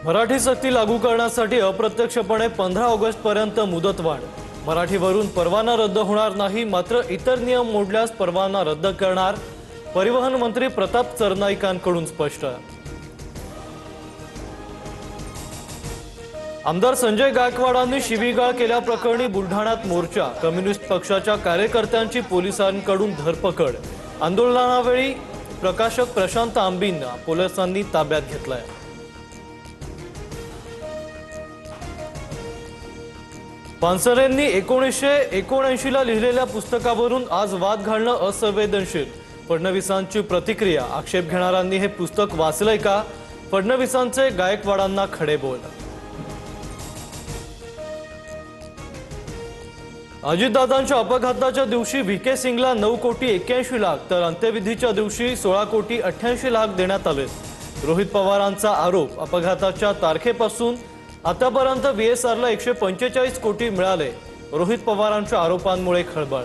मराठी सक्ती लागू करण्यासाठी अप्रत्यक्षपणे 15 ऑगस्ट पर्यंत मुदतवाढ। मराठीवरून परवाना रद्द होणार नाही, मात्र इतर नियम मोडल्यास परवाना रद्द करणार। परिवहन मंत्री प्रताप सरनाईकांकडून स्पष्ट। आमदार संजय गायकवाडांनी शिवीगाळ केल्याप्रकरणी बुलढाण्यात मोर्चा। कम्युनिस्ट पक्षाच्या कार्यकर्त्यांची पोलिसांकडून धरपकड। आंदोलनावेळी प्रकाशक प्रशांत आंबींना पोलिसांनी ताब्यात घेतलंय। पानसरेंनी 1979 ला लिहिलेल्या पुस्तकावरून आज वाद घालणं असंवेदनशील। फडणवीसांची प्रतिक्रिया। आक्षेप घेणाऱ्यांनी हे पुस्तक वाचलंय का? फडणवीसांचे गायकवाडांना खडे बोल। अजितदादांच्या अपघाताच्या दिवशी व्हीके सिंगला 9 कोटी 81 लाख तर अंत्यविधीच्या दिवशी 16 कोटी 88 लाख देण्यात आले। रोहित पवारांचा आरोप, अपघाताच्या तारखेपासून आतापर्यंत VSRला 145 कोटी मिळाले। रोहित पवारांच्या आरोपांमुळे खळबळ।